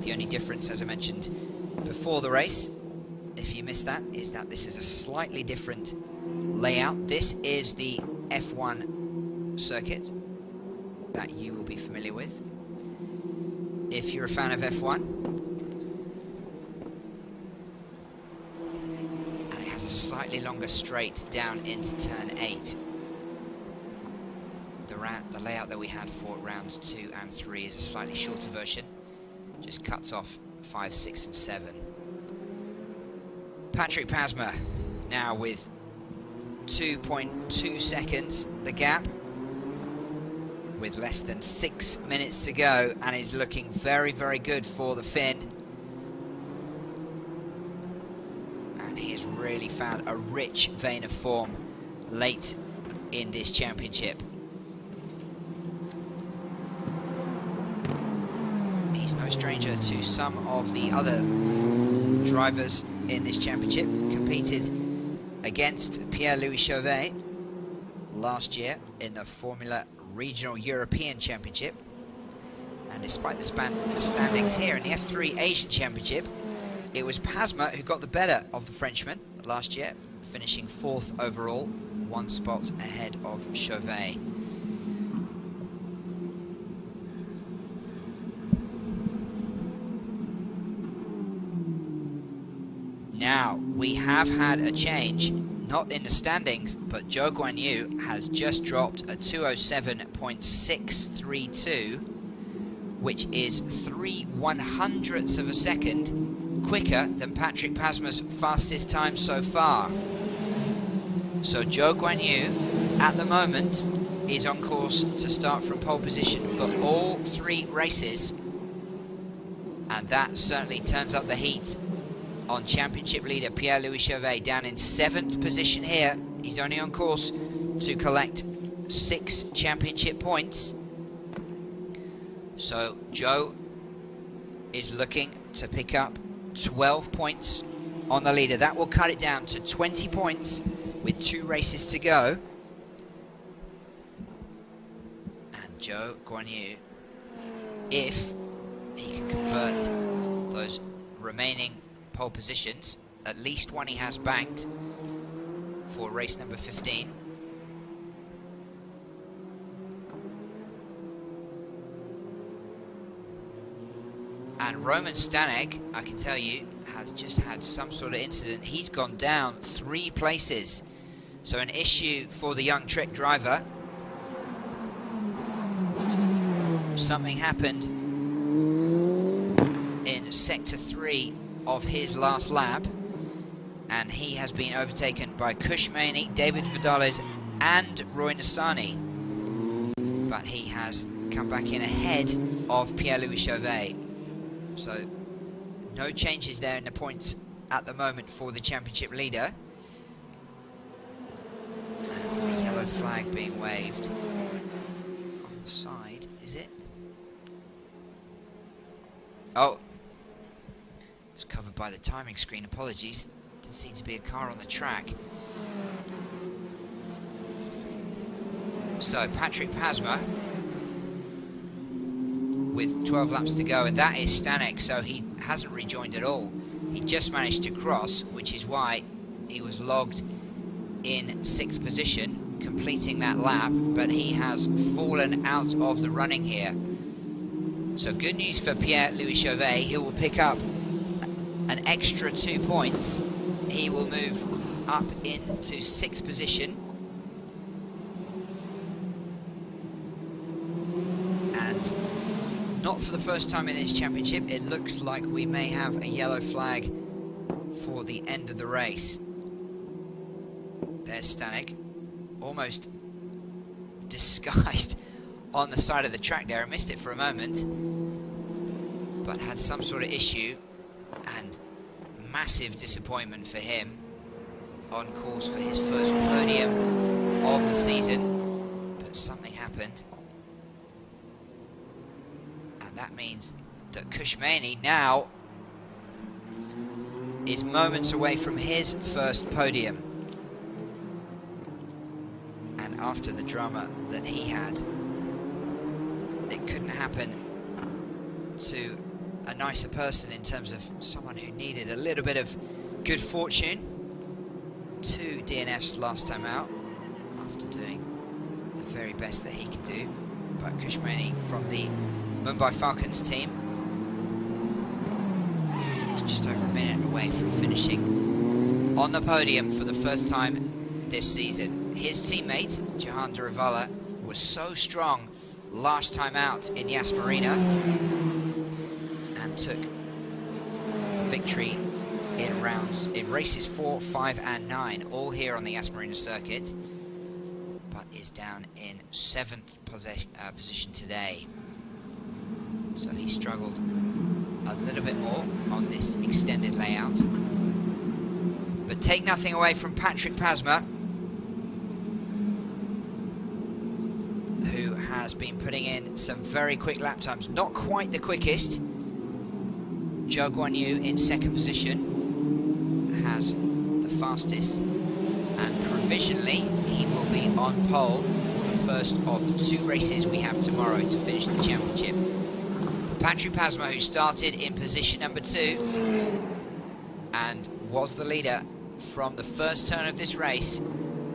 The only difference, as I mentioned before the race, if you missed that, is that this is a slightly different layout. This is the F1 circuit that you will be familiar with if you're a fan of F1. A slightly longer straight down into turn 8. The layout that we had for rounds 2 and 3 is a slightly shorter version, just cuts off 5, 6 and 7. Patrick Pasma now with 2.2 seconds the gap with less than 6 minutes to go, and is looking very, very good for the Finn. And he has really found a rich vein of form late in this championship. He's no stranger to some of the other drivers in this championship. Competed against Pierre-Louis Chauvet last year in the Formula Regional European Championship. And despite the standings here in the F3 Asian Championship, it was Pasma who got the better of the Frenchman last year, finishing 4th overall, 1 spot ahead of Chauvet. Now, we have had a change, not in the standings, but Zhou Guanyu has just dropped a 207.632, which is 3/100ths of a second quicker than Patrick Pasma's fastest time so far. So Zhou Guanyu, at the moment, is on course to start from pole position for all 3 races, and that certainly turns up the heat on championship leader Pierre-Louis Chauvet, down in 7th position here. He's only on course to collect 6 championship points. So Zhou is looking to pick up 12 points on the leader. That will cut it down to 20 points with 2 races to go. And Zhou Guanyu, if he can convert those remaining pole positions, at least one he has banked for race number 15. And Roman Stanek, I can tell you, has just had some sort of incident. He's gone down 3 places. So an issue for the young Trek driver. Something happened in sector 3 of his last lap, and he has been overtaken by Kush Maini, David Vidales and Roy Nassani. But he has come back in ahead of Pierre-Louis Chauvet. So no changes there in the points at the moment for the championship leader. And a yellow flag being waved on the side, is it? Oh, it's covered by the timing screen, apologies. Didn't seem to be a car on the track. So Patrick Pasma with 12 laps to go, and that is Stanek, so he hasn't rejoined at all. He just managed to cross, which is why he was logged in 6th position, completing that lap, but he has fallen out of the running here. So good news for Pierre-Louis Chauvet. He will pick up an extra 2 points. He will move up into 6th position. And not for the first time in this championship, it looks like we may have a yellow flag for the end of the race. There's Stanek, almost disguised on the side of the track there. I missed it for a moment, but had some sort of issue, and massive disappointment for him, on course for his first podium of the season. But something happened, and that means that Kush Maini now is moments away from his first podium. And after the drama that he had, it couldn't happen to a nicer person in terms of someone who needed a little bit of good fortune. 2 DNFs last time out, after doing the very best that he could do. But Kush Maini from the Mumbai Falcons team is just over a minute away from finishing on the podium for the first time this season. His teammate, Jehan Daruvala, was so strong last time out in Yas Marina and took victory in races 4, 5 and 9, all here on the Yas Marina circuit. but is down in 7th position today. So he struggled a little bit more on this extended layout. But take nothing away from Patrick Pasma, who has been putting in some very quick lap times. Not quite the quickest. Zhou Guanyu in 2nd position has the fastest, and provisionally he will be on pole for the first of the 2 races we have tomorrow to finish the championship. Patrick Pasma, who started in position number 2 and was the leader from the first turn of this race,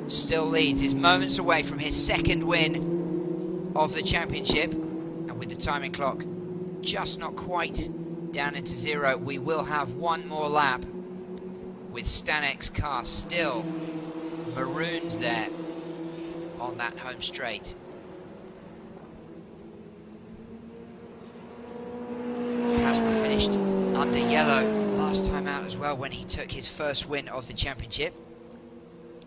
still leads, is moments away from his 2nd win of the championship, and with the timing clock just not quite down into 0, we will have 1 more lap with Stanek's car still marooned there on that home straight. Pasma finished under yellow last time out as well when he took his first win of the championship,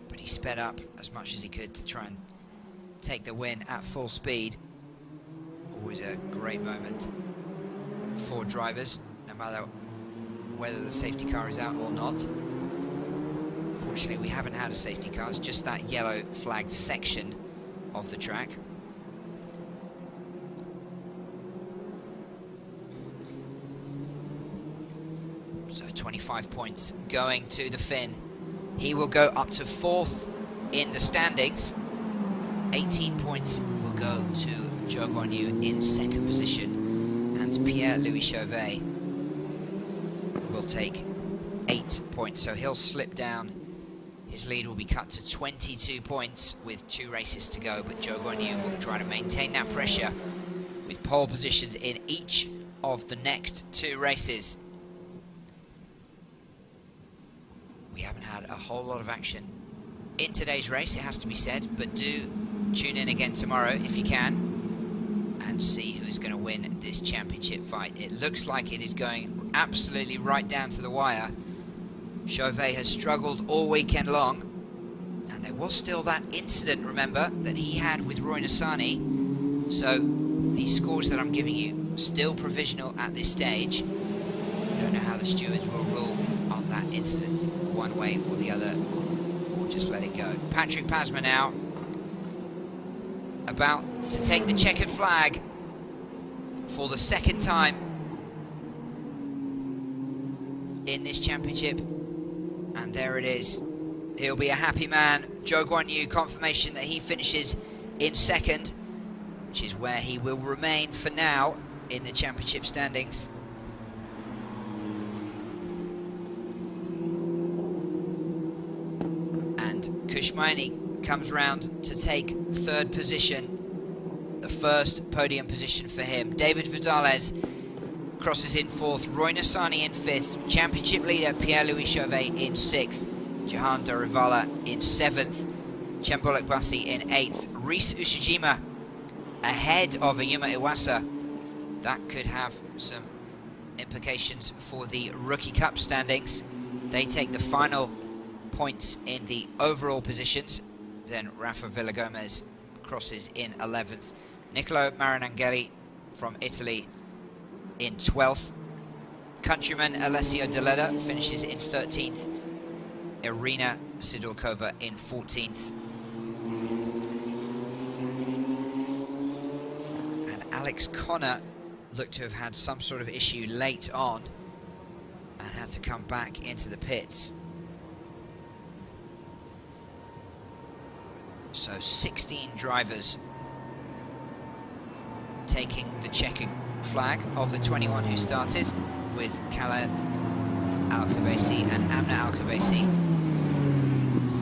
but he sped up as much as he could to try and take the win at full speed. Always a great moment for drivers, no matter whether the safety car is out or not. Fortunately, we haven't had a safety car, it's just that yellow flagged section of the track. So 25 points going to the Finn. He will go up to 4th in the standings. 18 points will go to Zhou Guanyu in 2nd position, and Pierre-Louis Chauvet will take 8 points, so he'll slip down. His lead will be cut to 22 points with 2 races to go, but Zhou Guanyu will try to maintain that pressure with pole positions in each of the next 2 races. We haven't had a whole lot of action in today's race, it has to be said, but do tune in again tomorrow if you can and see who's going to win this championship fight. It looks like it is going absolutely right down to the wire. Chauvet has struggled all weekend long, and there was still that incident, remember, that he had with Roy Nassani. So these scores that I'm giving you still provisional at this stage. I don't know how the stewards will rule on that incident, one way or the other, or just let it go. Patrick Pasma now about to take the checkered flag for the 2nd time in this championship, and there it is. He'll be a happy man. Zhou Guanyu, confirmation that he finishes in 2nd, which is where he will remain for now in the championship standings. And Kush Maini comes round to take 3rd position, the first podium position for him. David Vidales crosses in 4th, Roy Nassani in 5th, championship leader Pierre-Louis Chauvet in 6th, Jehan Daruvala in 7th, Chembolok Basi in 8th, Rhys Ushijima ahead of Ayuma Iwasa. That could have some implications for the Rookie Cup standings. They take the final points in the overall positions. Then Rafaela Gomez crosses in 11th. Nicolo Marinangeli from Italy in 12th. Countryman Alessio Deleda finishes in 13th. Irina Sidorkova in 14th. And Alex Connor looked to have had some sort of issue late on and had to come back into the pits. So 16 drivers taking the checkered flag of the 21 who started, with Khaled Al-Khabaisi and Amna Al-Khabaisi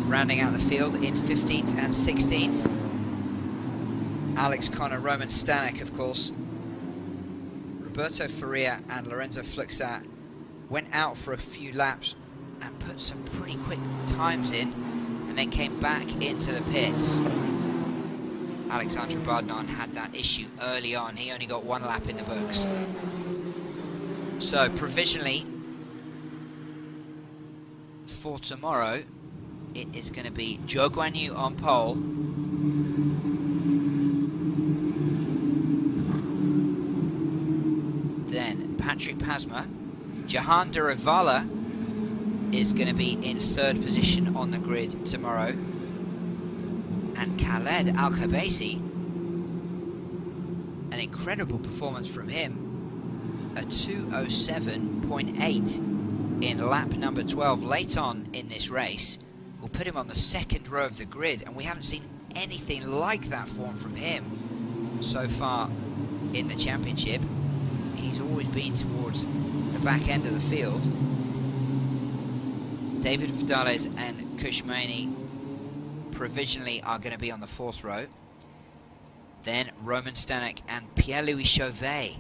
rounding out the field in 15th and 16th. Alex Connor, Roman Stanek, of course. Roberto Faria and Lorenzo Fluxat went out for a few laps and put some pretty quick times in, and then came back into the pits. Alexandre Bardnon had that issue early on. He only got 1 lap in the books. So provisionally for tomorrow, it is going to be Zhou Guanyu on pole, Then Patrick Pasma. Jehan Daruvala is going to be in 3rd position on the grid tomorrow. And Khaled Al-Khabaisi, an incredible performance from him. A 2:07.8 in lap number 12 late on in this race will put him on the 2nd row of the grid, and we haven't seen anything like that form from him so far in the championship. He's always been towards the back end of the field. David Vidales and Kush Maini provisionally are going to be on the 4th row. Then Roman Stanek and Pierre-Louis Chauvet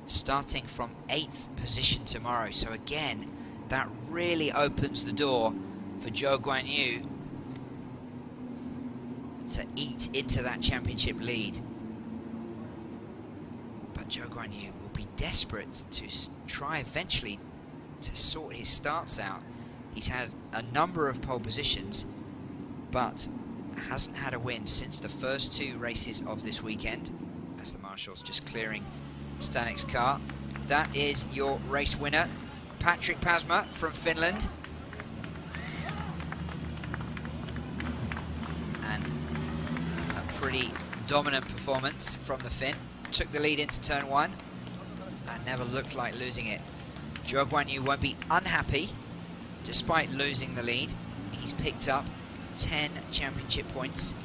starting from 8th position tomorrow. So again, that really opens the door for Zhou Guanyu to eat into that championship lead. But Zhou Guanyu will be desperate to try eventually to sort his starts out. He's had a number of pole positions, but hasn't had a win since the first 2 races of this weekend, as the marshal's just clearing Stanek's car. That is your race winner, Patrick Pasma from Finland. And a pretty dominant performance from the Finn. Took the lead into turn 1 and never looked like losing it. Zhou Guanyu won't be unhappy despite losing the lead. He's picked up 10 championship points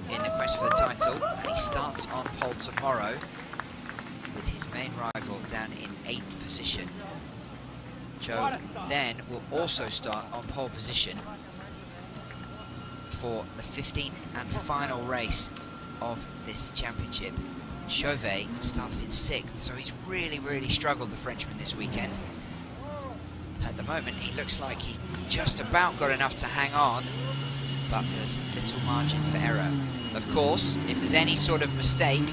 in the quest for the title, and he starts on pole tomorrow with his main rival down in 8th position. Zhou then will also start on pole position for the 15th and final race of this championship. Chauvet starts in 6th, so he's really struggled, the Frenchman, this weekend. At the moment, he looks like he's just about got enough to hang on, but there's little margin for error. Of course, if there's any sort of mistake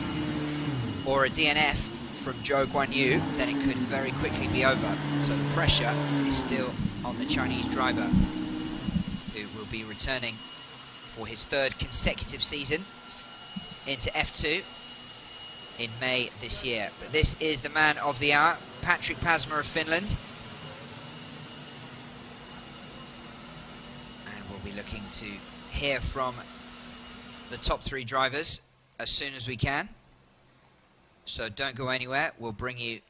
or a DNF from Zhou Guanyu, then it could very quickly be over. So the pressure is still on the Chinese driver, who will be returning for his 3rd consecutive season into F2 in May this year. But this is the man of the hour, Patrick Pasma of Finland. And we'll be looking to hear from the top 3 drivers as soon as we can. So don't go anywhere. We'll bring you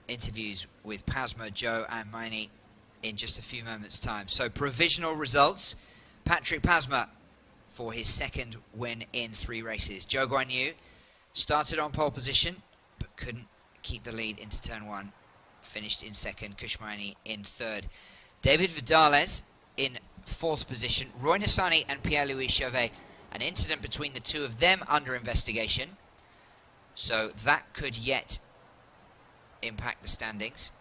interviews with Pasma, Zhou and Maini in just a few moments' time. So provisional results. Patrick Pasma for his 2nd win in 3 races. Zhou Guanyu started on pole position, but couldn't keep the lead into turn 1. Finished in 2nd. Kush Maini in 3rd. David Vidales in 4th position. Roy Nissany and Pierre-Louis Chauvet. An incident between the 2 of them under investigation. So that could yet impact the standings.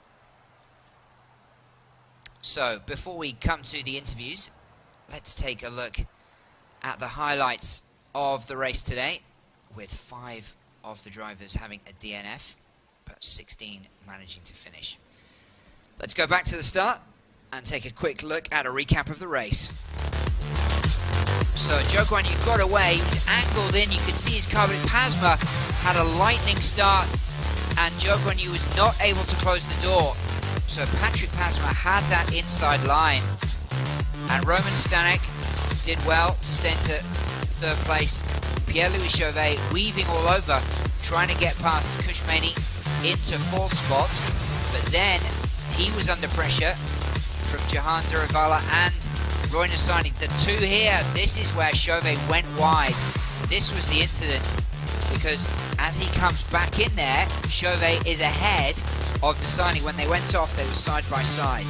So before we come to the interviews, let's take a look at the highlights of the race today, with 5 of the drivers having a DNF, but 16 managing to finish. Let's go back to the start and take a quick look at a recap of the race. So Zhou Guanyu got away, he was angled in, you could see his car, but Pasma had a lightning start and Zhou Guanyu was not able to close the door. So Patrick Pasma had that inside line, and Roman Stanek did well to stay into 3rd place. Pierre-Louis Chauvet weaving all over, trying to get past Kush Maini into 4th spot, but then he was under pressure from Jehan Daruvala and Roy Nissany. The 2 here, this is where Chauvet went wide. This was the incident, because as he comes back in there, Chauvet is ahead of Nissany. When they went off, they were side by side.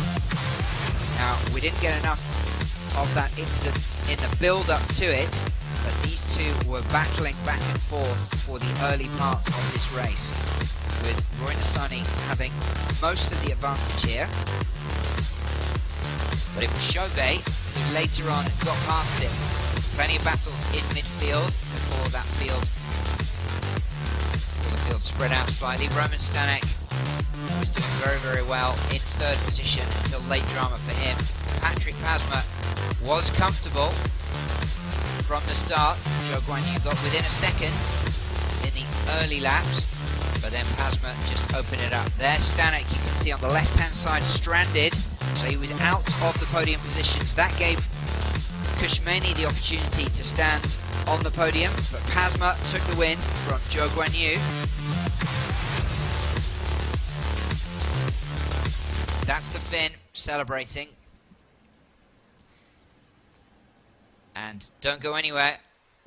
Now, we didn't get enough of that incident in the build-up to it, but these 2 were battling back and forth for the early part of this race, with Roy Nissany having most of the advantage here. But it was Chauvet who later on got past him. Plenty of battles in midfield before the field spread out slightly. Roman Stanek was doing very well in 3rd position until late drama for him. Patrick Pasma was comfortable from the start. Zhou Guanyu got within a second in the early laps, but then Pasma just opened it up. There, Stanek, you can see on the left-hand side, stranded, so he was out of the podium positions. That gave Kush Maini the opportunity to stand on the podium, but Pasma took the win from Zhou Guanyu. That's the Finn celebrating. And don't go anywhere.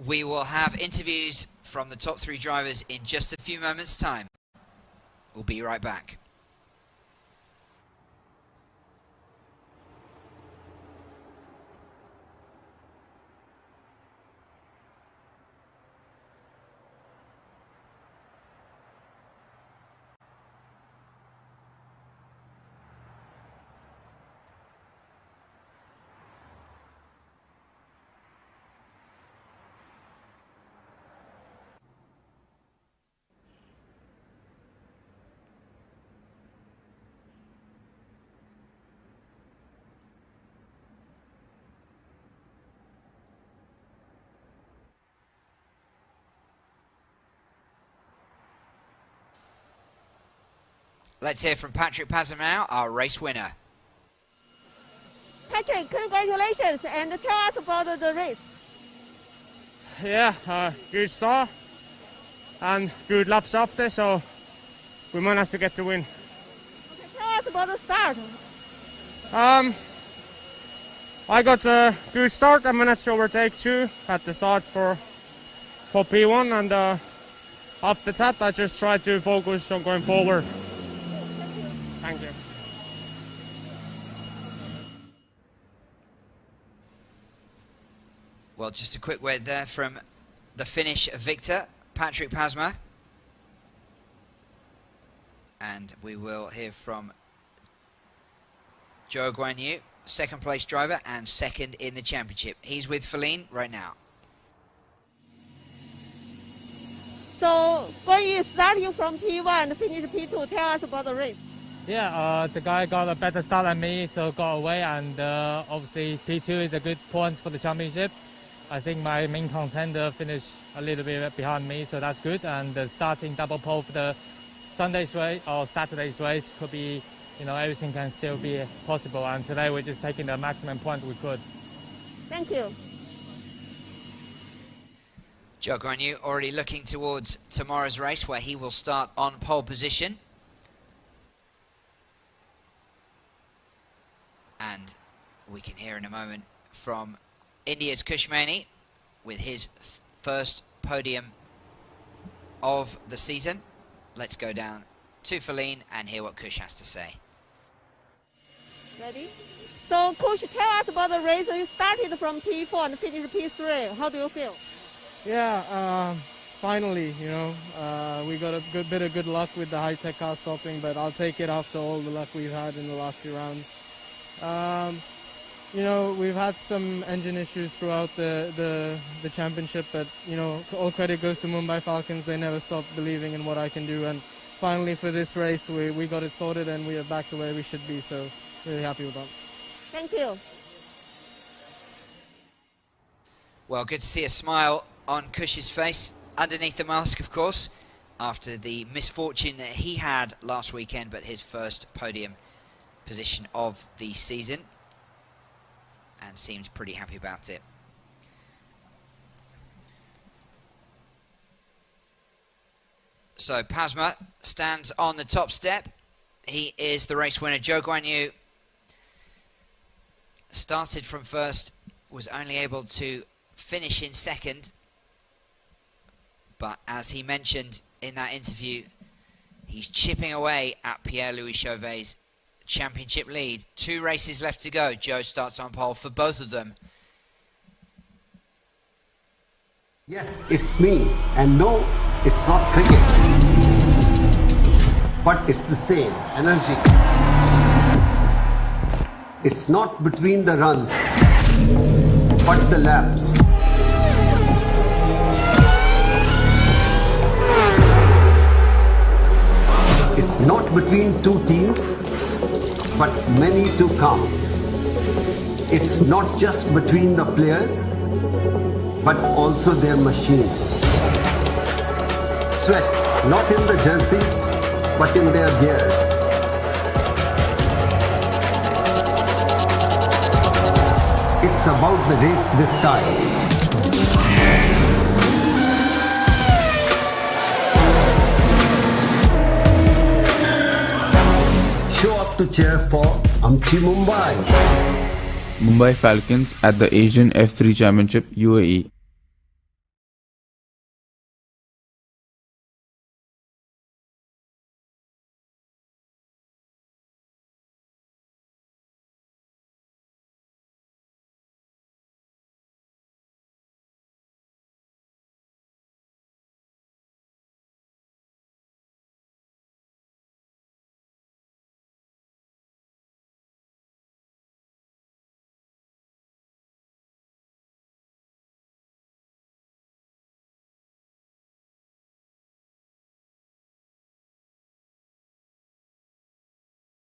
We will have interviews from the top 3 drivers in just a few moments' time. We'll be right back. Let's hear from Patrick Pasma now, our race winner. Patrick, congratulations, and tell us about the race. Yeah, good start and good laps after, so we managed to get the win. Okay, tell us about the start. I got a good start. I managed to overtake 2 at the start for P1, and after that I just tried to focus on going forward. Thank you. Well, just a quick word there from the Finnish victor, Patrick Pasma. And we will hear from Zhou Guanyu, second place driver and second in the championship. He's with Feline right now. So, Guanyu starting from P1 and finish P2, tell us about the race. Yeah, the guy got a better start than me, so got away, and obviously P2 is a good point for the championship. I think my main contender finished a little bit behind me, so that's good. And the starting double pole for the Sunday's race or Saturday's race could be, you know, everything can still be possible. And today we're just taking the maximum points we could. Thank you. Zhou Guanyu already looking towards tomorrow's race, where he will start on pole position. And we can hear in a moment from India's Kush Maini with his first podium of the season. Let's go down to Feline and hear what Kush has to say. Ready? So, Kush, tell us about the race. You started from P4 and finished P3. How do you feel? Yeah, finally, you know, we got a bit of good luck with the high-tech car stopping, but I'll take it after all the luck we've had in the last few rounds. You know, we've had some engine issues throughout the championship, but, you know, all credit goes to Mumbai Falcons. They never stopped believing in what I can do, and finally for this race we got it sorted and we are back to where we should be, so really happy with that. Thank you. Well, good to see a smile on Kush's face, underneath the mask, of course, after the misfortune that he had last weekend, but his first podium position of the season, and seemed pretty happy about it. So Pasma stands on the top step. He is the race winner. Zhou Guanyu started from first, was only able to finish in second, but as he mentioned in that interview, he's chipping away at Pierre-Louis Chauvet's championship lead. 2 races left to go. Zhou starts on pole for both of them. Yes, it's me. And no, it's not cricket. But it's the same energy. It's not between the runs, but the laps. It's not between 2 teams, but many to come. It's not just between the players, but also their machines. Sweat, not in the jerseys, but in their gears. It's about the race this time. Show up to cheer for Mumbai. Mumbai Falcons at the Asian F3 Championship UAE.